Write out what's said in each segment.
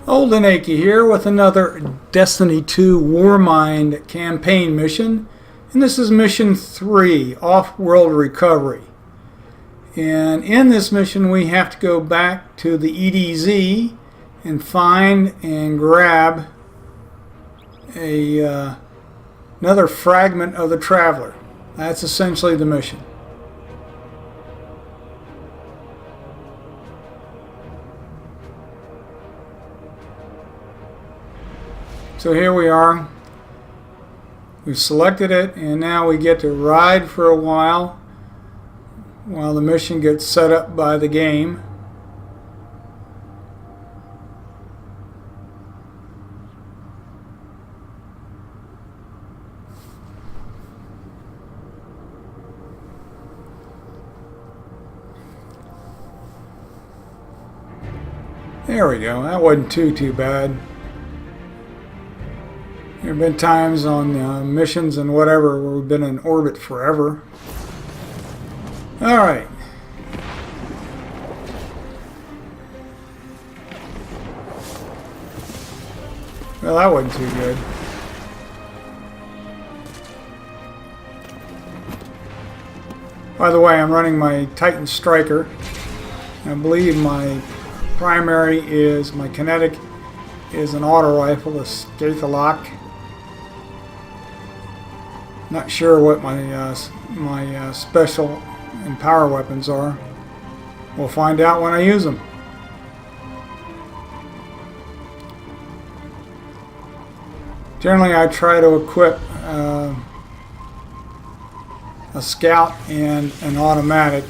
Old and Achy here with another Destiny 2 Warmind campaign mission, and this is mission 3, Off-World Recovery. And in this mission we have to go back to the EDZ and find and grab another fragment of the Traveler. That's essentially the mission. So here we are. We've selected it, and now we get to ride for a while the mission gets set up by the game. There we go. That wasn't too bad. There have been times on missions and whatever where we've been in orbit forever. Alright. Well, that wasn't too good. By the way, I'm running my Titan Striker. I believe my primary is, my kinetic is an auto rifle, a Skathalak. Not sure what my special and power weapons are. We'll find out when I use them. Generally, I try to equip a scout and an automatic.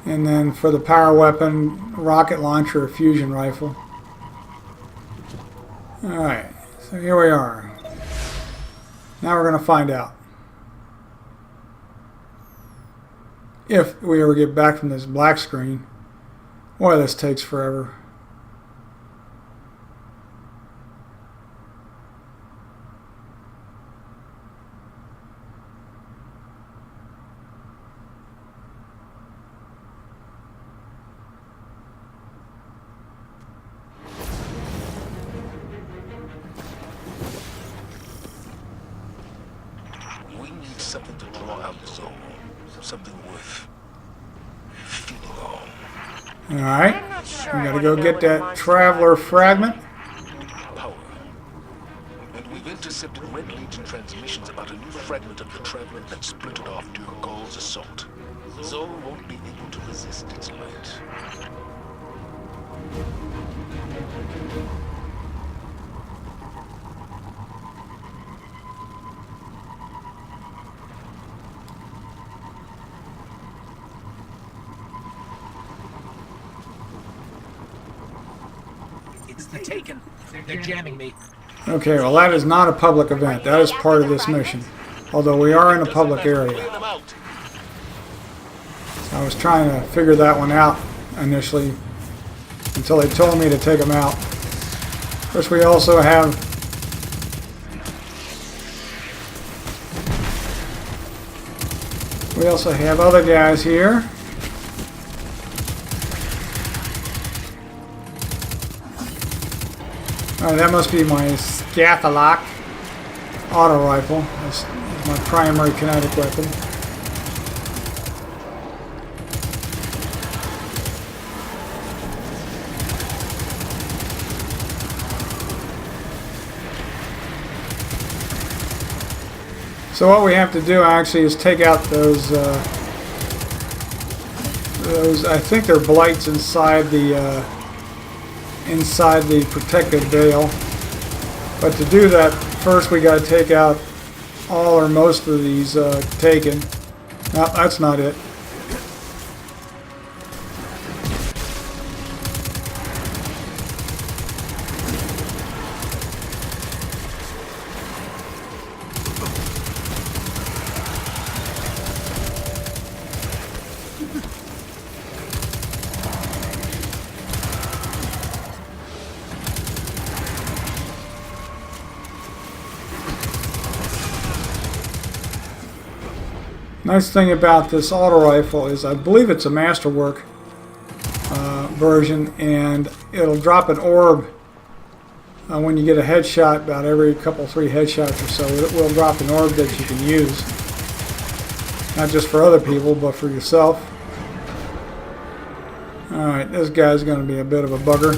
And then for the power weapon, rocket launcher or fusion rifle. Alright, so here we are. Now we're going to find out. If we ever get back from this black screen. Boy, this takes forever. Something to draw out the soul. Something worth feeding on. Alright. We gotta go get that Traveler fragment. Power. And we've intercepted Red Legion transmissions about a new fragment of the Traveler that splintered off during Gaul's assault. Zol won't be able to resist its light. It's the Taken. They're jamming me. Okay, well that is not a public event. That is part of this mission. Although we are in a public area. So I was trying to figure that one out initially until they told me to take them out. Of course, we also have other guys here. That must be my Skathalak auto rifle. That's my primary kinetic weapon. So what we have to do actually is take out those I think they're blights inside the protected veil. But to do that, first we got to take out all or most of these Taken. No, that's not it. Nice thing about this auto rifle is I believe it's a masterwork version, and it'll drop an orb when you get a headshot. About every couple, 3 headshots or so, it will drop an orb that you can use, not just for other people but for yourself. Alright, this guy's going to be a bit of a bugger.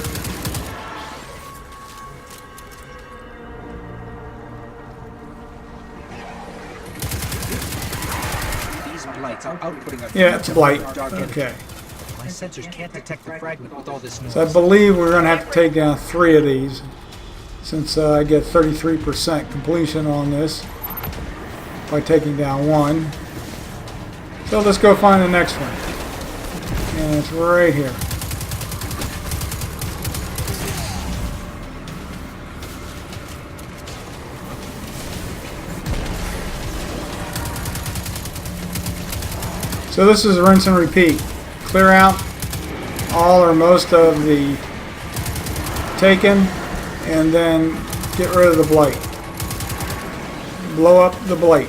These blights are outputting a Yeah, it's blight. dark energy. Okay. My sensors can't detect the fragment with all this noise. So I believe we're going to have to take down 3 of these, since I get 33% completion on this by taking down 1. So let's go find the next one. And it's right here. So this is rinse and repeat. Clear out all or most of the taken, and then get rid of the blight. Blow up the blight.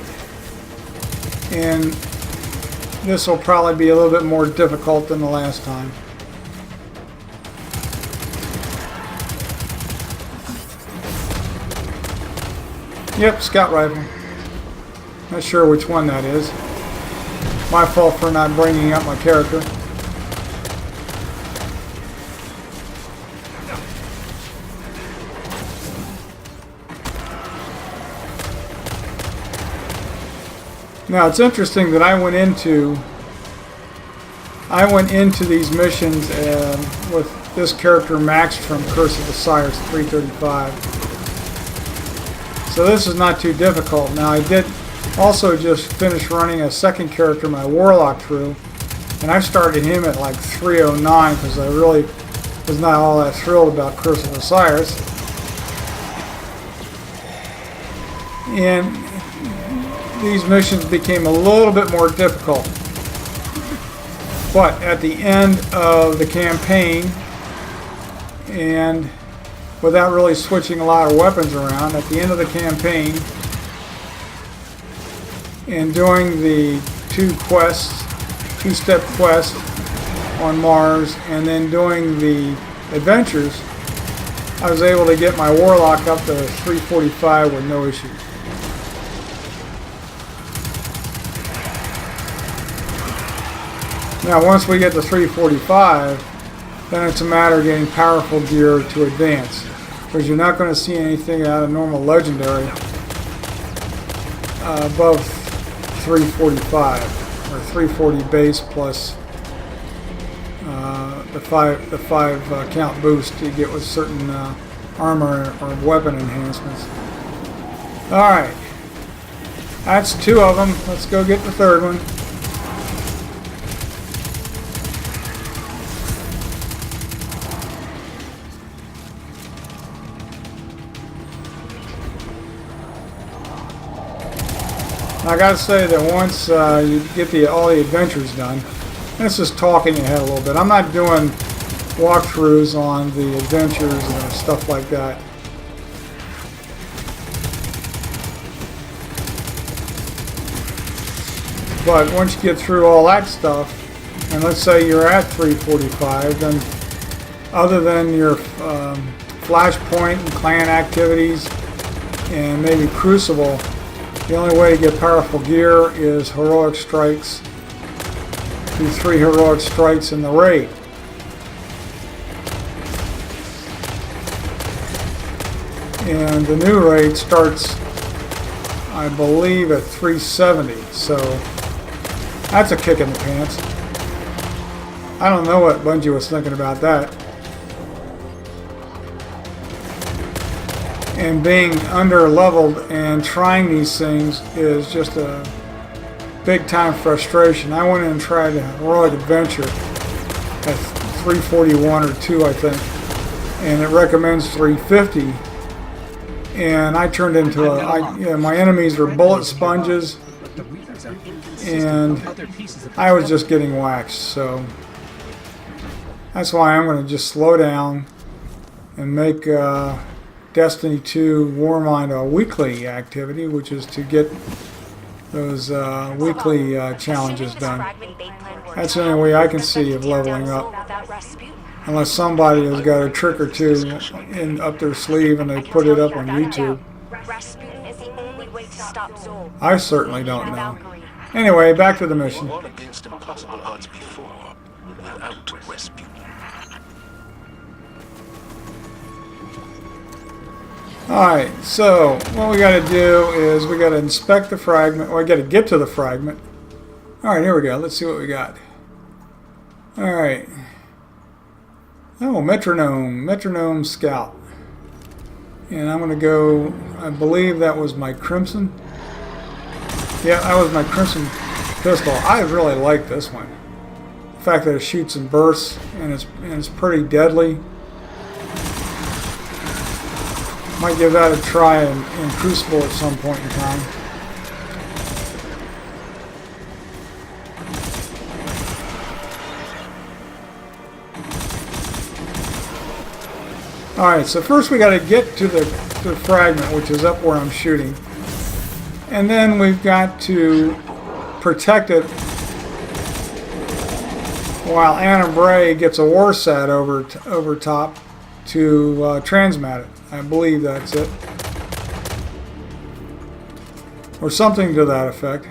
And this will probably be a little bit more difficult than the last time. Yep, scout rifle. Not sure which one that is. My fault for not bringing up my character. Now it's interesting that I went into these missions with this character maxed from Curse of Osiris 335. So this is not too difficult. Now I did also just finish running a second character, my Warlock, through, and I started him at like 309 because I really was not all that thrilled about Curse of Osiris. And these missions became a little bit more difficult. But at the end of the campaign, and without really switching a lot of weapons around, at the end of the campaign, and doing the 2-step quest on Mars, and then doing the adventures, I was able to get my Warlock up to 345 with no issue. Now once we get to 345, then it's a matter of getting powerful gear to advance, because you're not going to see anything out of normal legendary above 345 or 340 base plus the five count boost you get with certain armor or weapon enhancements. All right, that's 2 of them. Let's go get the 3rd one. I gotta say that once you get all the adventures done, this is talking ahead a little bit. I'm not doing walkthroughs on the adventures and stuff like that. But once you get through all that stuff, and let's say you're at 345, then other than your Flashpoint and clan activities and maybe Crucible, the only way to get powerful gear is heroic strikes. Do 3 heroic strikes in the raid. And the new raid starts, I believe, at 370. So that's a kick in the pants. I don't know what Bungie was thinking about that. And being under-leveled and trying these things is just a big-time frustration. I went in and tried a heroic adventure at 341 or 2, I think, and it recommends 350. And I turned into my enemies were bullet sponges, and I was just getting waxed. So that's why I'm going to just slow down and make Destiny 2 Warmind a weekly activity, which is to get those weekly challenges done. That's the only way I can see of leveling up. Unless somebody has got a trick or two up their sleeve and they put it up on YouTube. I certainly don't know. Anyway, back to the mission. Won against impossible odds before without Rasputin. Alright, so what we got to do is we got to inspect the fragment. Well, we got to get to the fragment. Alright, here we go. Let's see what we got. Alright. Oh, metronome scout. And I'm going to go, I believe that was my crimson. Yeah, that was my crimson pistol. I really like this one. The fact that it shoots in bursts and it's pretty deadly. Might give that a try in Crucible at some point in time. Alright, so first we got to get to the fragment, which is up where I'm shooting. And then we've got to protect it while Anna Bray gets a Warsat over top to transmat it. I believe that's it. Or something to that effect.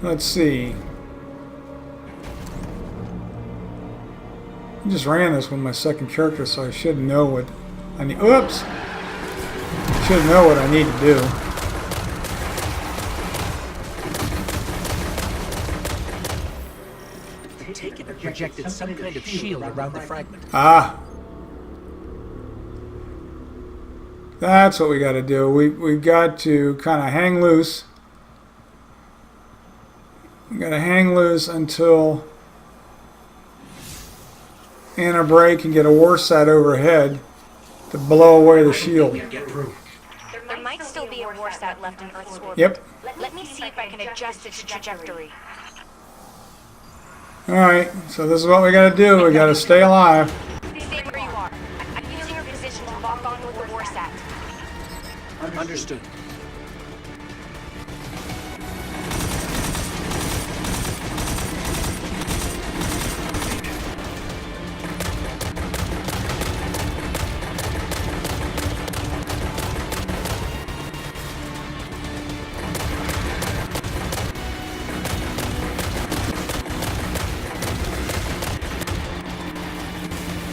Let's see. I just ran this with my second character, so I should know what I need. Oops! Should know what I need to do. Take it projected some kind of shield around the fragment. Ah. That's what we got to do. We've got to kind of hang loose. We got to hang loose until Anna Bray can get a Warsat overhead to blow away the shield. There might still be a Warsat left in Earth's orbit. Yep. Let me see if I can adjust its trajectory. Alright, so this is what we got to do. We got to stay alive. Stay where you are. I'm using your position to lock on with the Warsat. Understood.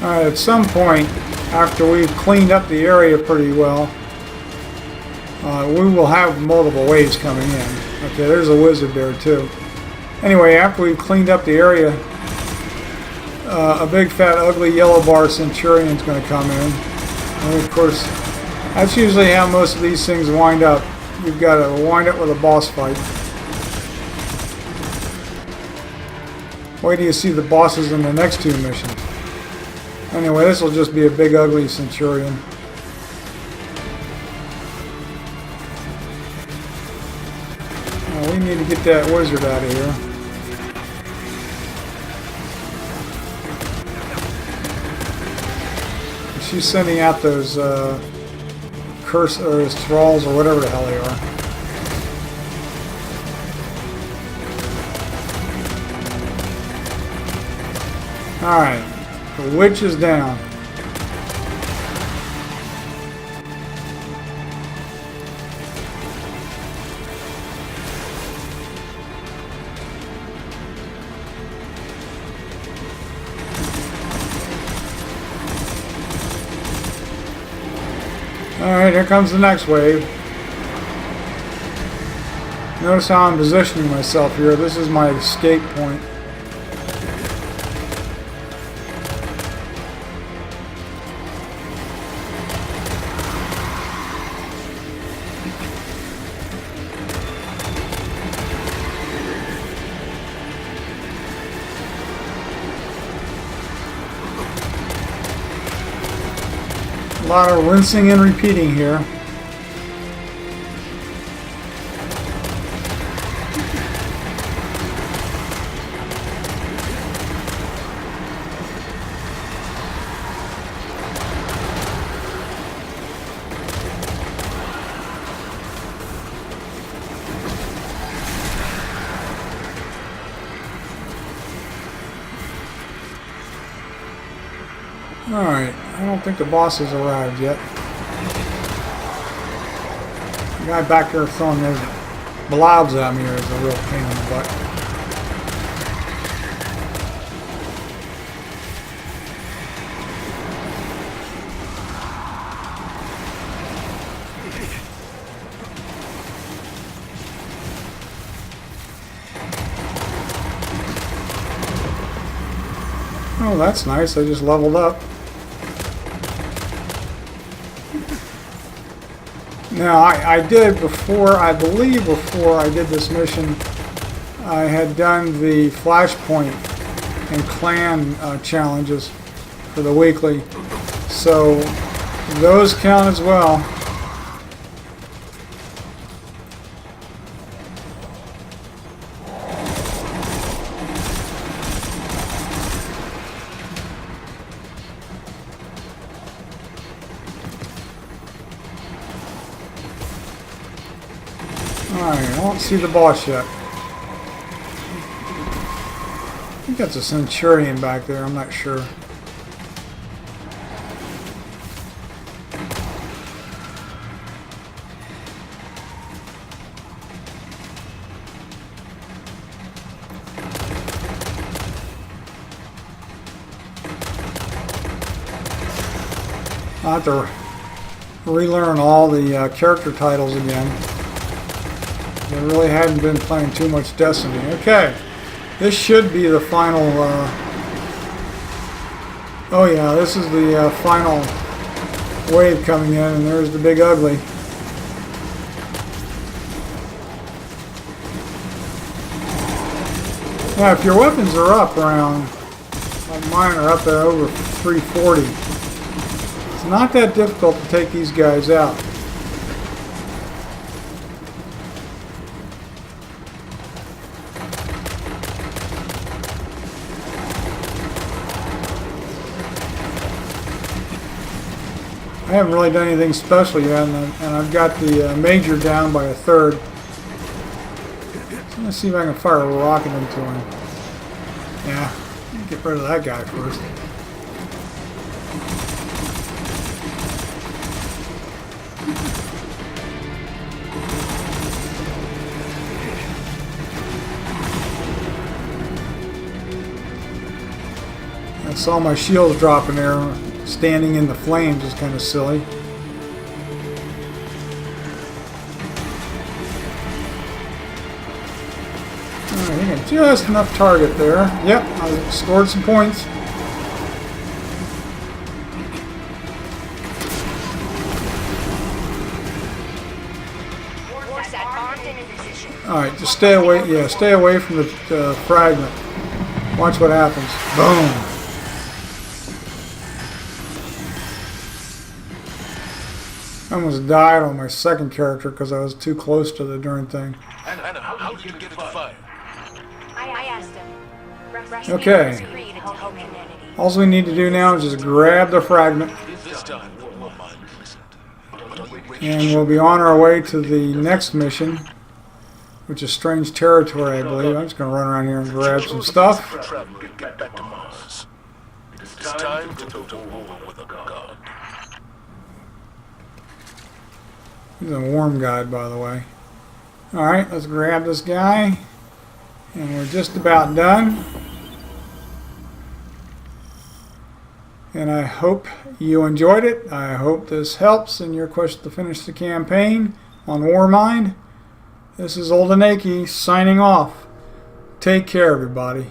Alright, at some point, after we've cleaned up the area pretty well, we will have multiple waves coming in. Okay, there's a wizard there too. Anyway, after we've cleaned up the area, a big fat ugly yellow bar centurion's going to come in. And of course, that's usually how most of these things wind up. You've got to wind up with a boss fight. Wait till you see the bosses in the next two missions. Anyway, this will just be a big ugly centurion. We need to get that wizard out of here. She's sending out those those thralls or whatever the hell they are. Alright, the witch is down. Alright, here comes the next wave. Notice how I'm positioning myself here. This is my escape point. A lot of rinsing and repeating here. Alright, I don't think the boss has arrived yet. The guy back there throwing those blobs at me is a real pain in the butt. Oh, that's nice. I just leveled up. Now, I did before, I believe before I did this mission, I had done the Flashpoint and Clan challenges for the weekly. So, those count as well. Alright, I don't see the boss yet. I think that's a Centurion back there, I'm not sure. I'll have to relearn all the character titles again. I really hadn't been playing too much Destiny. Okay, this should be the final. Oh yeah, this is the final wave coming in, and there's the big ugly. Now, if your weapons are up around, like mine are up at over 340, it's not that difficult to take these guys out. I haven't really done anything special yet, and I've got the Major down by a third. So let's see if I can fire a rocket into him. Yeah, get rid of that guy first. I saw my shields dropping there. Standing in the flames is kind of silly. Alright, I got just enough target there. Yep, I scored some points. Alright, just stay away. Yeah, stay away from the fragment. Watch what happens. Boom! I almost died on my second character because I was too close to the darn thing. Anna, how did you get it to fire? I asked him. Okay. All we need to do now is just grab the fragment. This time, Warmind listened. And we'll be on our way to the next mission, which is Strange Territory, I believe. I'm just going to run around here and grab some stuff. Travel to get back to Mars. It's time to go to war with a god. He's a warm guide, by the way. Alright, let's grab this guy. And we're just about done. And I hope you enjoyed it. I hope this helps in your quest to finish the campaign on Warmind. This is Old Anaki signing off. Take care, everybody.